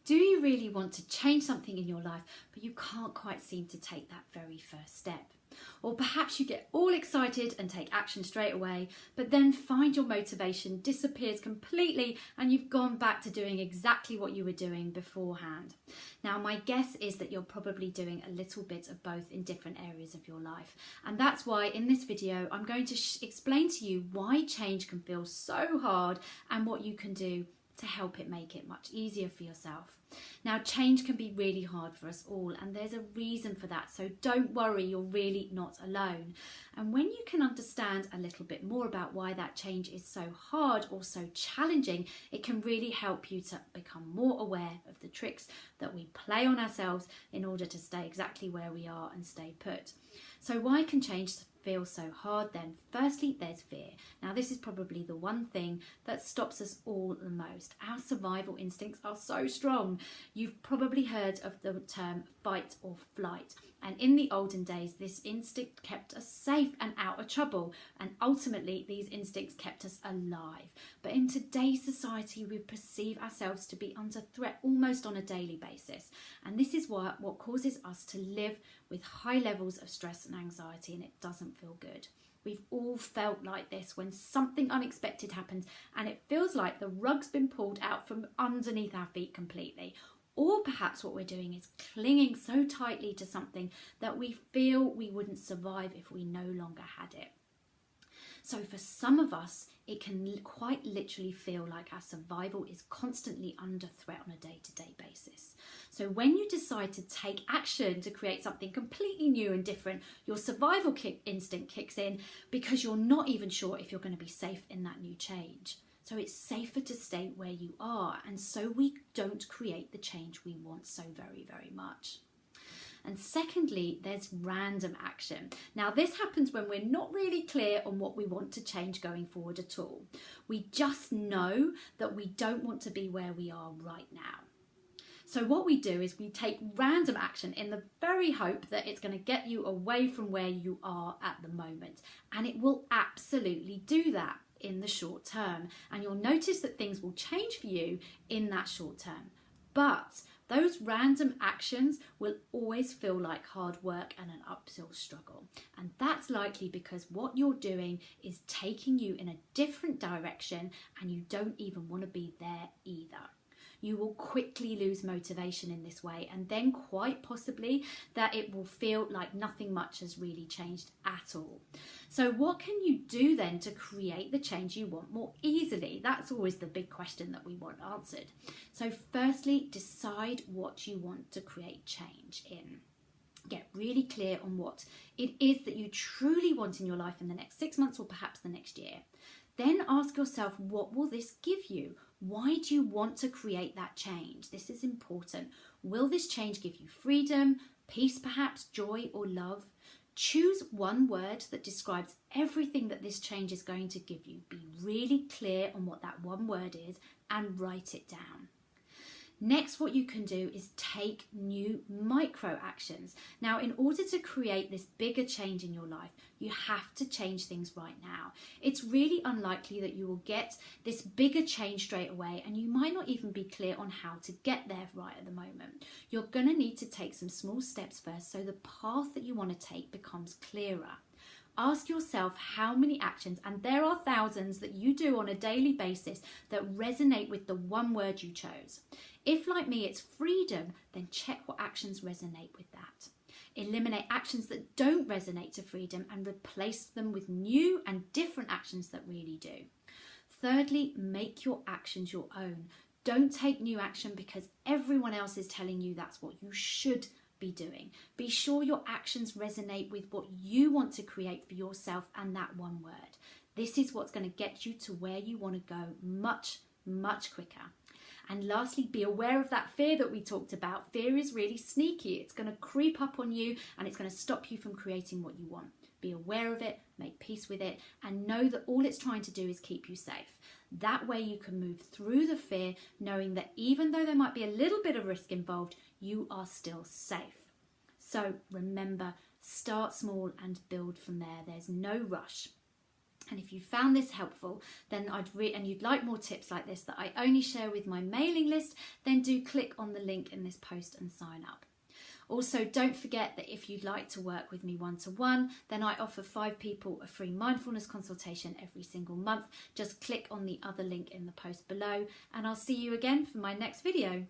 Do you really want to change something in your life, but you can't quite seem to take that very first step? Or perhaps you get all excited and take action straight away, but then find your motivation disappears completely and you've gone back to doing exactly what you were doing beforehand. Now, my guess is that you're probably doing a little bit of both in different areas of your life. And that's why in this video, I'm going to explain to you why change can feel so hard and what you can do to help it make it much easier for yourself. Now, change can be really hard for us all, and there's a reason for that, so don't worry, you're really not alone. And when you can understand a little bit more about why that change is so hard or so challenging, it can really help you to become more aware of the tricks that we play on ourselves in order to stay exactly where we are and stay put. So why can change feel so hard then? Firstly, there's fear. Now, this is probably the one thing that stops us all the most. Our survival instincts are so strong. You've probably heard of the term fight or flight. And in the olden days, this instinct kept us safe and out of trouble. And ultimately, these instincts kept us alive. But in today's society, we perceive ourselves to be under threat almost on a daily basis. And this is what causes us to live with high levels of stress and anxiety, and it doesn't feel good. We've all felt like this when something unexpected happens and it feels like the rug's been pulled out from underneath our feet completely. Or perhaps what we're doing is clinging so tightly to something that we feel we wouldn't survive if we no longer had it. So for some of us, it can quite literally feel like our survival is constantly under threat on a day-to-day basis. So when you decide to take action to create something completely new and different, your survival instinct kicks in because you're not even sure if you're going to be safe in that new change. So it's safer to stay where you are, and so we don't create the change we want so very, very much. And secondly, there's random action. Now, this happens when we're not really clear on what we want to change going forward at all. We just know that we don't want to be where we are right now. So what we do is we take random action in the very hope that it's going to get you away from where you are at the moment. And it will absolutely do that in the short term. And you'll notice that things will change for you in that short term. But those random actions will always feel like hard work and an uphill struggle. And that's likely because what you're doing is taking you in a different direction and you don't even want to be there either. You will quickly lose motivation in this way, and then quite possibly that it will feel like nothing much has really changed at all. So what can you do then to create the change you want more easily? That's always the big question that we want answered. So firstly, decide what you want to create change in. Get really clear on what it is that you truly want in your life in the next 6 months or perhaps the next year. Then ask yourself, what will this give you? Why do you want to create that change? This is important. Will this change give you freedom, peace perhaps, joy or love? Choose one word that describes everything that this change is going to give you. Be really clear on what that one word is and write it down. Next, what you can do is take new micro actions. Now, in order to create this bigger change in your life, you have to change things right now. It's really unlikely that you will get this bigger change straight away, and you might not even be clear on how to get there right at the moment. You're going to need to take some small steps first so the path that you want to take becomes clearer. Ask yourself how many actions, and there are thousands that you do on a daily basis, that resonate with the one word you chose. If, like me, it's freedom, then check what actions resonate with that. Eliminate actions that don't resonate to freedom and replace them with new and different actions that really do. Thirdly, make your actions your own. Don't take new action because everyone else is telling you that's what you should be doing. Be sure your actions resonate with what you want to create for yourself and that one word. This is what's going to get you to where you want to go much, much quicker. And lastly, be aware of that fear that we talked about. Fear is really sneaky. It's going to creep up on you and it's going to stop you from creating what you want. Be aware of it, make peace with it, and know that all it's trying to do is keep you safe. That way you can move through the fear, knowing that even though there might be a little bit of risk involved, you are still safe. So remember, start small and build from there. There's no rush. And if you found this helpful, then and you'd like more tips like this that I only share with my mailing list, then do click on the link in this post and sign up. Also, don't forget that if you'd like to work with me one-to-one, then I offer 5 people a free mindfulness consultation every single month. Just click on the other link in the post below, and I'll see you again for my next video.